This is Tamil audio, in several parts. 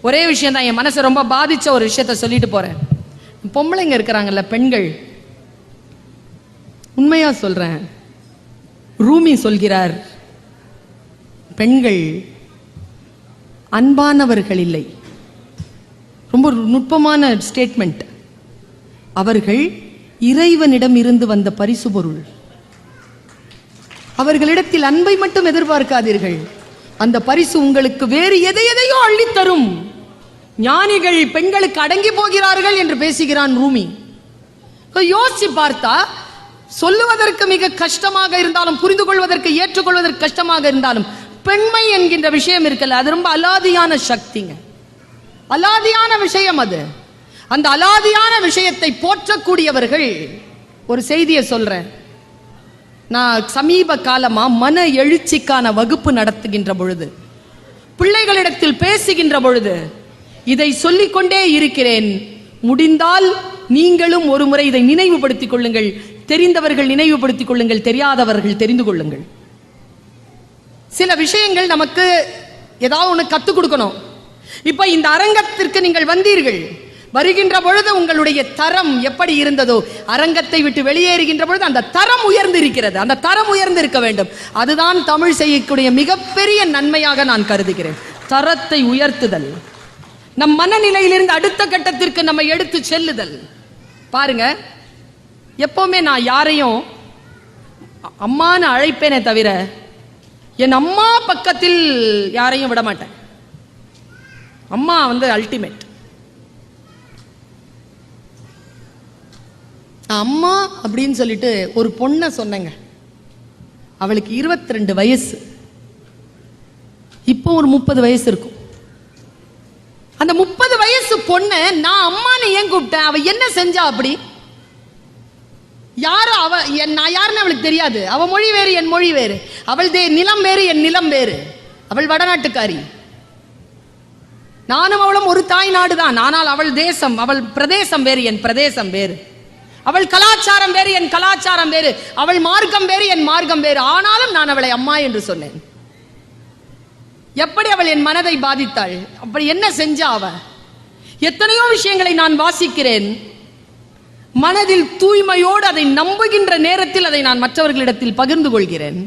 ஒரே விஷயம் தான் என் மனசை ரொம்ப பாதிச்ச ஒரு விஷயத்த சொல்லிட்டு போறேன். பொம்பளைங்க இருக்கிறாங்கல்ல, பெண்கள், உண்மையா சொல்றேன், ரூமி சொல்கிறார், பெண்கள் அன்பானவர்கள் இல்லை. ரொம்ப நுட்பமான ஸ்டேட்மெண்ட். அவர்கள் இறைவனிடம் இருந்து வந்த பரிசு பொருள். அவர்களிடத்தில் அன்பை மட்டும் எதிர்பார்க்காதீர்கள், அந்த பரிசு உங்களுக்கு வேறு எதையோ அள்ளித்தரும். ஞானிகள் பெண்களுக்கு அடங்கி போகிறார்கள் என்று பேசுகிறான் ரூமி. யோசிச்சு பார்த்தா, சொல்லுவதற்கு மிக கஷ்டமாக இருந்தாலும், புரிந்து கொள்வதற்கு ஏற்றுக்கொள்வதற்கு கஷ்டமாக இருந்தாலும், பெண்மை என்கின்ற விஷயம் இருக்கல, அது ரொம்ப அலாதியான சக்திங்க, அலாதியான விஷயம். அது அந்த அலாதியான விஷயத்தை போற்றக்கூடியவர்கள். ஒரு செய்தியை சொல்றேன். நான் சமீப காலமா மன எழுச்சிக்கான வகுப்பு நடத்துகின்ற பொழுது, பிள்ளைகளிடத்தில் பேசுகின்ற பொழுது இதை சொல்லிக்கொண்டே இருக்கிறேன். முடிந்தால் நீங்களும் ஒரு முறை இதை நினைவுபடுத்திக் கொள்ளுங்கள். தெரிந்தவர்கள் நினைவுபடுத்திக் கொள்ளுங்கள், தெரியாதவர்கள் தெரிந்து கொள்ளுங்கள். சில விஷயங்கள் நமக்கு ஏதாவது ஒன்று கற்றுக் கொடுக்கணும். இப்ப இந்த அரங்கத்திற்கு நீங்கள் வந்தீர்கள். வருகின்ற பொழுது உங்களுடைய தரம் எப்படி இருந்ததோ, அரங்கத்தை விட்டு வெளியேறுகின்ற பொழுது அந்த தரம் உயர்ந்து இருக்கிறது. அந்த தரம் உயர்ந்து இருக்க வேண்டும். அதுதான் தமிழ் செய்யக்கூடிய மிகப்பெரிய நன்மையாக நான் கருதுகிறேன். தரத்தை உயர்த்துதல், நம் மனநிலையிலிருந்து அடுத்த கட்டத்திற்கு நம்ம எடுத்து செல்லுதல். பாருங்க, எப்பவுமே நான் யாரையும் அம்மான்னு அழைப்பேனே தவிர என் அம்மா பக்கத்தில் யாரையும் விட மாட்டேன். அம்மா அல்டிமேட். அம்மா அப்படின்னு சொல்லிட்டு ஒரு பொண்ணை சொன்னேங்க. அவளுக்கு 22 வயசு, இப்போ ஒரு 30 வயசு இருக்கும். அந்த 30 வயசு பொண்ணு நான் அம்மான்னு ஏன் கூப்பிட்டேன்? அவ என்ன செஞ்சா? அப்படி யாரு அவ? நான் யாருன்னு அவளுக்கு தெரியாது. அவ மொழி வேறு, என் மொழி வேறு. அவள் நிலம் வேறு, என் நிலம் வேறு. அவள் வடநாட்டுக்காரி, நானும் அவளும் ஒரு தாய் நாடு தான். ஆனால் அவள் தேசம், அவள் பிரதேசம் வேறு, என் பிரதேசம் வேறு. அவள் கலாச்சாரம் வேறு, என் கலாச்சாரம் வேறு. அவள் மார்க்கம் வேறு, என் மார்க்கம் வேறு. ஆனாலும் நான் அவளை அம்மா என்று சொன்னேன். எப்படி அவள் என் மனதை பாதித்தாள்? அப்படி என்ன செஞ்சா அவ? எத்தனையோ விஷயங்களை நான் வாசிக்கிறேன். மனதில் தூய்மையோடு அதை நம்புகின்ற நேரத்தில் அதை நான் மற்றவர்களிடத்தில் பகிர்ந்து கொள்கிறேன்.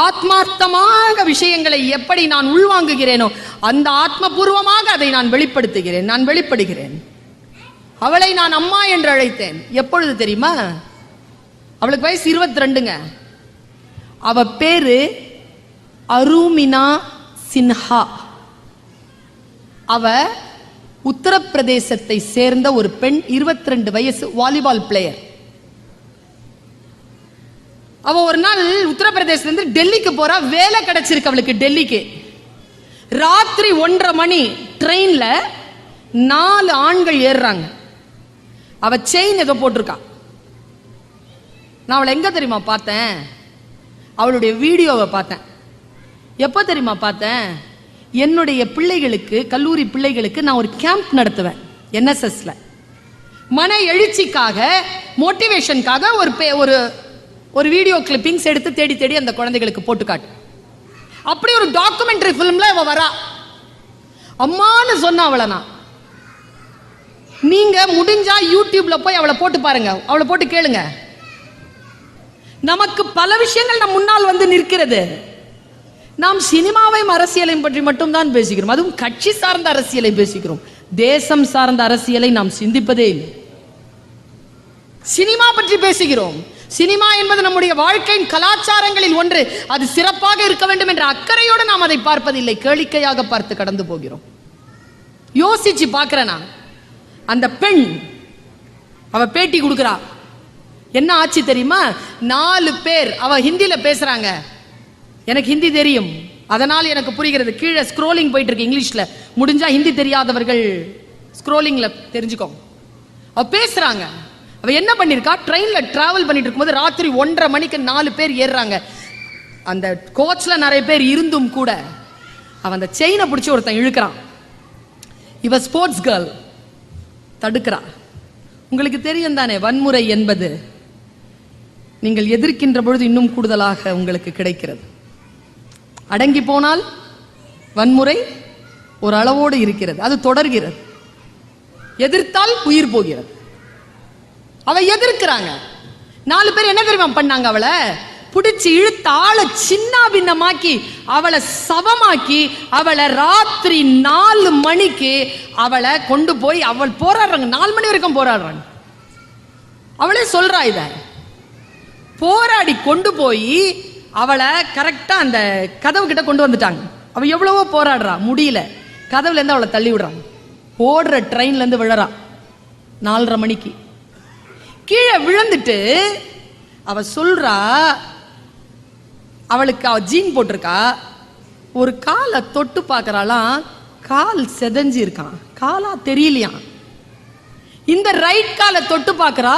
ஆத்மார்த்தமாக விஷயங்களை எப்படி நான் உள்வாங்குகிறேனோ அந்த ஆத்மபூர்வமாக அதை நான் வெளிப்படுத்துகிறேன், நான் வெளிப்படுகிறேன். அவளை நான் அம்மா என்று அழைத்தேன். எப்பொழுது தெரியுமா? அவளுக்கு வயசு 22ங்க. அவ பேரு அரூமினா சின்ஹா. அவ உத்தரப்பிரதேசத்தை சேர்ந்த ஒரு பெண், 22 வயசு, வாலிபால் பிளேயர். அவ ஒரு நாள் உத்தரப்பிரதேசத்துல டெல்லிக்கு போறா. வேலை கிடைச்சிருக்கு அவளுக்கு டெல்லிக்கு. ராத்திரி 1:30 மணி ட்ரெயின்ல 4 ஆண்கள் ஏறுறாங்க. அவ செயின் ஏதோ போட்டிருக்கா. நான் அவளை எங்க தெரியுமா பார்த்தேன்? அவளுடைய வீடியோவை பார்த்தேன். எப்போ தெரியுமா பார்த்தேன்? என்னுடைய பிள்ளைகளுக்கு, கல்லூரி பிள்ளைகளுக்கு நான் ஒரு கேம்ப் நடத்துவேன் NSSல. மன எழுச்சிக்காக, மோட்டிவேஷனுக்காக ஒரு ஒரு வீடியோ கிளிப்பிங்ஸ் எடுத்து தேடி தேடி அந்த குழந்தைகளுக்கு போட்டு காட்டு. அப்படி ஒரு டாக்குமெண்ட்ரி ஃபிலிம்ல அவ வரா. அம்மான்னு சொன்ன அவளை நான். நீங்க முடிஞ்சா யூடியூப்ல போய் அவளை போட்டு பாருங்க, அவளை போட்டு கேளுங்க. நமக்கு பல விஷயங்கள் நம் முன்னால் நிற்கிறது. நாம் சினிமாவையும் அரசியலையும் பற்றி மட்டும் தான் பேசுகிறோம். அதுவும் கட்சி சார்ந்த அரசியலை பேசுகிறோம். தேசம் சார்ந்த அரசியலை நாம் சிந்திப்பதே இல்லை. சினிமா பற்றி பேசுகிறோம். சினிமா என்பது நம்முடைய வாழ்க்கையின் கலாச்சாரங்களில் ஒன்று. அது சிறப்பாக இருக்க வேண்டும் என்ற அக்கறையோடு நாம் அதை பார்ப்பதில்லை. கேளிக்கையாக பார்த்து கடந்து போகிறோம். யோசிச்சு பார்க்கிறேன் நான். அந்த பெண் அவ பேட்டி கொடுக்கிறா. என்ன ஆச்சு தெரியுமா? 4 பேர், அவ ஹிந்தியில பேசுறாங்க. எனக்கு ஹிந்தி தெரியும், அதனால் எனக்கு புரிகிறது. கீழே ஸ்க்ரோலிங் போயிட்டு இருக்கு இங்கிலீஷ்ல. முடிஞ்சா ஹிந்தி தெரியாதவர்கள் ஸ்க்ரோலிங்ல தெரிஞ்சுக்கோ. அவ பேசுறாங்க. அவ என்ன பண்ணிருக்கா? ட்ரெயின்ல டிராவல் பண்ணிட்டு இருக்கும்போது ராத்திரி 1:30 மணிக்கு 4 பேர் ஏறுறாங்க. அந்த கோச்ல நிறைய பேர் இருந்தும் கூட அவன் அந்த செயினை பிடிச்சி ஒருத்தன் இழுக்கிறான். இவ ஸ்போர்ட்ஸ் கேர்ள், தடுக்கிறா. உங்களுக்கு தெரியும் தானே, வன்முறை என்பது நீங்கள் எதிர்க்கின்ற பொழுது இன்னும் கூடுதலாக உங்களுக்கு கிடைக்கிறது. அடங்கி போனால் வன்முறை, ஒரு அளவோடு இருக்கிறது, அது தொடர்கிறது. எதிர்த்தால் உயிர் போகிறது. அவ எதிர்க்கிறாங்க. 4 பேர் என்ன தெரியுமா பண்ணாங்க? அவளை பிடிச்சி இழுத்து ஆளை சின்ன பின்னமாக்கி அவளை சவமாக்கி அவளை ராத்திரி 4 மணிக்கு அவளை கொண்டு போய் அவள் போராடுறாங்க. 4 மணி வரைக்கும் போராடுறாங்க. அவளே சொல்றா, இத போராடி கொண்டு போய் அவளை கரெக்டா அந்த கதவு கிட்ட கொண்டு வந்துட்டாங்க. அவ எவ்வளவோ போராடுறா, முடியல. கதவுல இருந்து அவளை தள்ளி விடுறாங்க. ஓடுற ட்ரெயின்ல இருந்து விழறா 4:30 மணிக்கு. கீழே விழுந்துட்டு அவ சொல்றா, அவளுக்கு அவ ஜீன் போட்டிருக்கா, ஒரு காலை தொட்டு பார்க்கறாளாம், கால் செதஞ்சு இருக்கான், காலா தெரியலையாம். இந்த ரைட் காலை தொட்டு பார்க்கறா,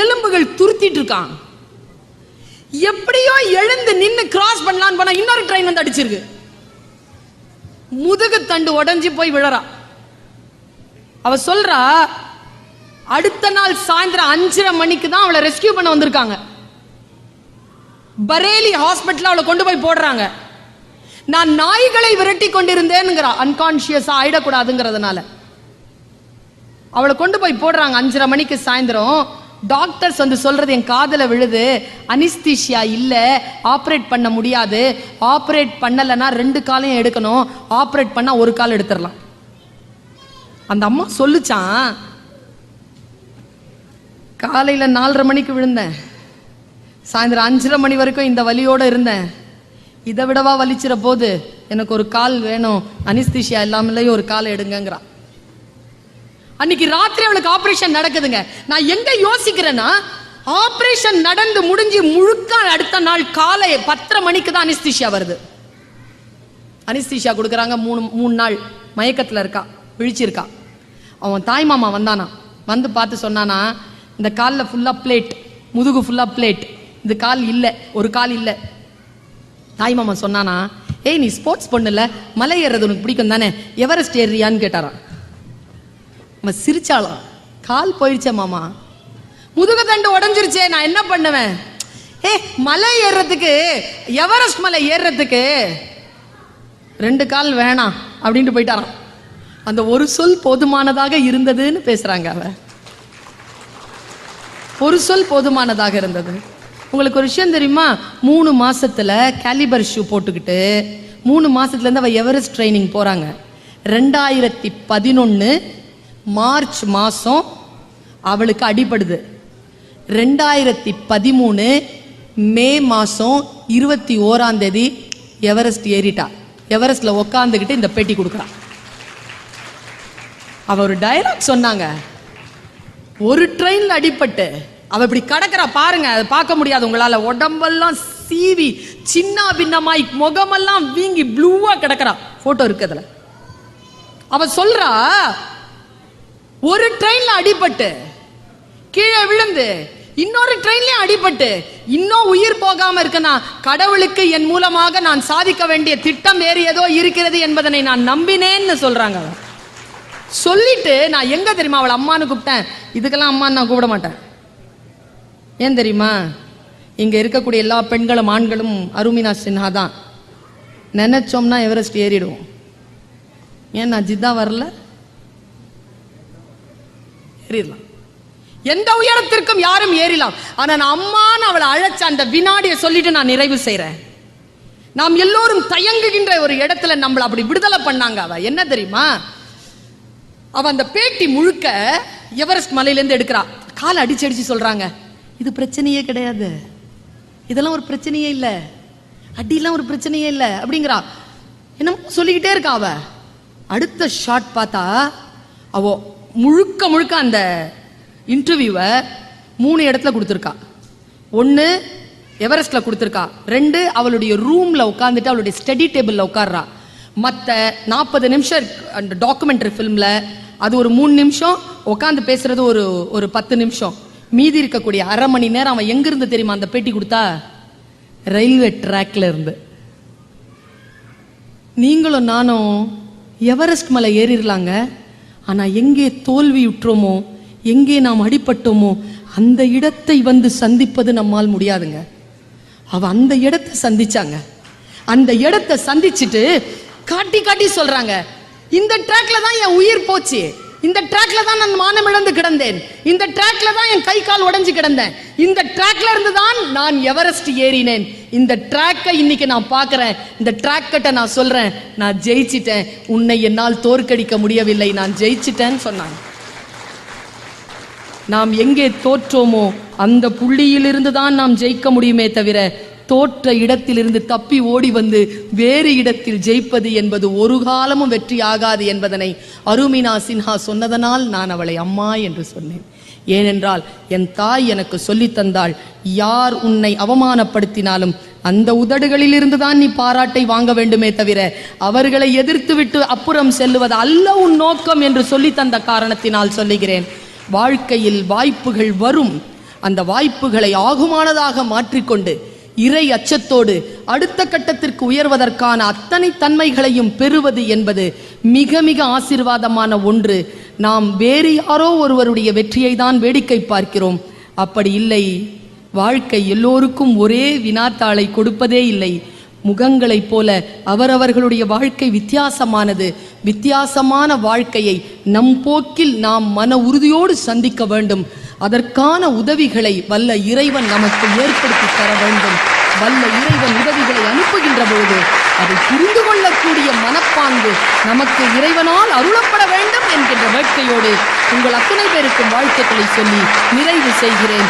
எலும்புகள் துருத்திட்டு இருக்கான். எப்படியோ எழுந்து நின்னு கிராஸ் பண்ணலான்னு போனா இன்னொரு ட்ரெயின் வந்து அடிச்சிருக்கு. முதுகு தண்டு உடைஞ்சு போய் விழறா. அவ சொல்றா, அடுத்த நாள் சாயந்தரம் 5:30 மணிக்கு தான் அவளை ரெஸ்கியூ பண்ண வந்திருக்காங்க. பரேலி ஹாஸ்பிட்டல் அவளை கொண்டு போய் போடுறாங்க. நான் நாய்களை விரட்டி கொண்டிருந்தேன்னுங்கிறா, அன்கான்சியஸா ஆயிடக்கூடாதுங்கிறதுனால அவளை கொண்டு போய் போடுறாங்க. 5:30 மணிக்கு சாயந்தரம். டாக்டர்ஸ் வந்து சொல்றது என் காதல விழுது, அனிஸ்தீஷியா இல்ல, ஆப்ரேட் பண்ண முடியாது, ஆப்ரேட் பண்ணலன்னா 2 காலையும் எடுக்கணும், ஆப்ரேட் பண்ணா 1 கால் எடுத்துடலாம். அந்த அம்மா சொல்லுச்சான், காலையில 4:30 மணிக்கு விழுந்தேன், சாயந்தரம் 5:30 மணி வரைக்கும் இந்த வலியோட இருந்தேன், இதை விடவா வலிச்சிட போது, எனக்கு ஒரு கால் வேணும், அனிஸ்தீஷியா இல்லாமலேயே ஒரு காலை எடுங்கிறா. அன்னைக்கு ராத்திரி அவளுக்கு ஆபரேஷன் நடக்குதுங்க. நான் எங்க யோசிக்கிறேன்னா, ஆபரேஷன் நடந்து முடிஞ்சு முழுக்க அடுத்த நாள் காலை 10:30 மணிக்கு தான் அனிஸ்தீஷியா வருது. அனிஸ்தீஷியா கொடுக்குறாங்க. 3 நாள் மயக்கத்துல இருக்கா, விழிச்சிருக்கா. அவன் தாய் மாமா வந்தானா, வந்து பார்த்து சொன்னானா, இந்த காலில் ஃபுல்லா பிளேட், முதுகு ஃபுல்லா பிளேட், இந்த கால் இல்லை, ஒரு கால் இல்லை. தாய் மாமா சொன்னானா, ஏய் நீ ஸ்போர்ட்ஸ் பொண்ணுல, மலை ஏறது உனக்கு பிடிக்கும் தானே, எவரெஸ்ட் ஏறியான்னு கேட்டாரான். அவன் சிரிச்சாளாம், கால் போயிடுச்சே மாமா, முதுகு தண்டு உடஞ்சிருச்சே, நான் என்ன பண்ணுவேன்? ஏ மலை ஏறுறதுக்கு, எவரெஸ்ட் மலை ஏறுறதுக்கு 2 கால் வேணாம் அப்படின்ட்டு போயிட்டாராம். அந்த ஒரு சொல் போதுமானதாக இருந்ததுன்னு பேசுறாங்க. அவ ஒரு சொல் போதுமானதாக இருந்தது. உங்களுக்கு ஒரு விஷயம் தெரியுமா? 3 மாசத்துல கேலிபர் ஷூ போட்டுக்கிட்டு 3 மாசத்துல இருந்து அவ எவரெஸ்ட் ட்ரைனிங் போறாங்க. 2011 மார்ச் மாசம் அவளுக்கு அடிபடுது. 2013 மே மாசம் 21ஆம் தேதி எவரெஸ்ட் ஏறிட்டா. எவரெஸ்ட்ல உட்காந்துக்கிட்டு இந்த பேட்டி கொடுக்குறா. அவ ஒரு டயலாக் சொன்னாங்க, ஒரு ட்ரெயின்ல அடிபட்டு அவ இப்படி கடக்கிறா பாருங்க, அதை பார்க்க முடியாது உங்களால, உடம்பெல்லாம் சீவி சின்ன பின்னமாய் முகமெல்லாம் வீங்கி ப்ளூவா கிடக்கிறா. போட்டோ இருக்கு அதுல. அவ சொல்றா, ஒரு ட்ரெயின்ல அடிபட்டு கீழே விழுந்து இன்னொரு ட்ரெயின்லயும் அடிபட்டு இன்னும் உயிர் போகாம இருக்கனா, கடவுளுக்கு என் மூலமாக நான் சாதிக்க வேண்டிய திட்டம் வேறு ஏதோ இருக்கிறது என்பதனை நான் நம்பினேன்னு சொல்றாங்க. சொல்லிட்டு நான் எங்க தெரியுமா அவளை அம்மான்னு கூப்பிட்டேன். இதுக்கெல்லாம் அம்மான்னு நான் கூப்பிட மாட்டேன். ஏன் தெரியுமா? இங்க இருக்கக்கூடிய எல்லா பெண்களும் ஆண்களும் அருமினா சின்ஹா தான். நினைச்சோம்னா எவரெஸ்ட் ஏறிடுவோம். ஏன் நான் ஜித்தா வரல? ஏறிடலாம். எந்த உயரத்திற்கும் யாரும் ஏறலாம். ஆனா நான் அம்மான்னு அவளை அழைச்ச அந்த வினாடியை சொல்லிட்டு நான் நிறைவு செய்றேன். நாம் எல்லோரும் தயங்குகின்ற ஒரு இடத்துல நம்மளை அப்படி விடுதலை பண்ணாங்க. அவ என்ன தெரியுமா? அவ அந்த பேட்டி முழுக்க எவரெஸ்ட் மலையிலேருந்து எடுக்கிறா. காலை அடிச்சு அடிச்சு சொல்றாங்க, இது பிரச்சனையே கிடையாது, இதெல்லாம் ஒரு பிரச்சனையே இல்லை, அடியெல்லாம் ஒரு பிரச்சனையே இல்லை அப்படிங்கிறா. என்னமோ சொல்லிக்கிட்டே இருக்கா. அவ அடுத்த ஷாட் பார்த்தா அவ முழுக்க முழுக்க அந்த இன்டர்வியூவை 3 இடத்துல கொடுத்துருக்கா. 1 எவரெஸ்ட்ல கொடுத்துருக்கா. 2 அவளுடைய ரூம்ல உட்காந்துட்டு அவளுடைய ஸ்டடி டேபிள்ல உட்கார்றா. மற்ற 40 நிமிஷம் அந்த டாக்குமெண்ட்ரி ஃபிலிம்ல அது ஒரு 3 நிமிஷம், உட்காந்து பேசுறது ஒரு 10 நிமிஷம். மீதி இருக்கக்கூடிய அரை மணி நேரம் அவன் எங்கிருந்து தெரியுமா அந்த பேட்டி கொடுத்தா? ரயில்வே ட்ராக்ல இருந்து. நீங்களும் நானும் எவரெஸ்ட் மலை ஏறிடலாங்க, ஆனா எங்கே தோல்வி உற்றோமோ, எங்கே நாம் அடிபட்டோமோ அந்த இடத்தை வந்து சந்திப்பது நம்மால் முடியாதுங்க. அவ அந்த இடத்தை சந்திச்சாங்க. அந்த இடத்தை சந்திச்சுட்டு காட்டி காட்டி சொல்றாங்க, இந்த ட்ராக்ல தான் என் உயிர் போச்சு, இந்த ட்ராக்ல தான் நான் மானம் இழந்து கிடந்தேன், இந்த ட்ராக்ல தான் என் கை கால் உடைஞ்சு கிடந்தேன், இந்த ட்ராக்ல இருந்து தான் நான் எவரெஸ்ட் ஏறினேன். இந்த ட்ராக்கை இன்னைக்கு நான் பார்க்கிறேன், இந்த ட்ராக் கிட்ட நான் சொல்றேன், நான் ஜெயிச்சிட்டேன், உன்னை என்னால் தோற்கடிக்க முடியவில்லை, நான் ஜெயிச்சிட்டேன்னு சொன்னாங்க. நாம் எங்கே தோற்றோமோ அந்த புள்ளியிலிருந்து தான் நாம் ஜெயிக்க முடியுமே தவிர, தோற்ற இடத்திலிருந்து தப்பி ஓடி வந்து வேறு இடத்தில் ஜெயிப்பது என்பது ஒரு காலமும் வெற்றி ஆகாது என்பதனை அருமினா சின்ஹா சொன்னதனால் நான் அவளை அம்மா என்று சொன்னேன். ஏனென்றால் என் தாய் எனக்கு சொல்லித் தந்தாள், யார் உன்னை அவமானப்படுத்தினாலும் அந்த உதடுகளிலிருந்து தான் நீ பாராட்டை வாங்க வேண்டுமே தவிர அவர்களை எதிர்த்து விட்டு அப்புறம் செல்லுவது அல்ல உன் நோக்கம் என்று சொல்லி தந்த காரணத்தினால் சொல்லுகிறேன். வாழ்க்கையில் வாய்ப்புகள் வரும், அந்த வாய்ப்புகளை ஆகுமானதாக மாற்றிக்கொண்டு இறை அச்சத்தோடு அடுத்த கட்டத்திற்கு உயர்வதற்கான அத்தனை தன்மைகளையும் பெறுவது என்பது மிக மிக ஆசீர்வாதமான ஒன்று. நாம் வேறு யாரோ ஒருவருடைய வெற்றியை தான் வேடிக்கை பார்க்கிறோம். அப்படி இல்லை. வாழ்க்கை எல்லோருக்கும் ஒரே வினாத்தாளை கொடுப்பதே இல்லை. முகங்களைப் போல அவரவர்களுடைய வாழ்க்கை வித்தியாசமானது. வித்தியாசமான வாழ்க்கையை நம் போக்கில் நாம் மன உறுதியோடு சந்திக்க வேண்டும். அதற்கான உதவிகளை வல்ல இறைவன் நமக்கு ஏற்படுத்தி தர வேண்டும். வல்ல இறைவன் உதவிகளை அனுப்புகின்ற பொழுது அதை புரிந்து கொள்ளக்கூடிய மனப்பாங்கு நமக்கு இறைவனால் அருளப்பட வேண்டும் என்கின்ற வேட்கையோடு உங்கள் அத்தனை பேருக்கும் வாழ்த்துக்களை சொல்லி நிறைவு செய்கிறேன்.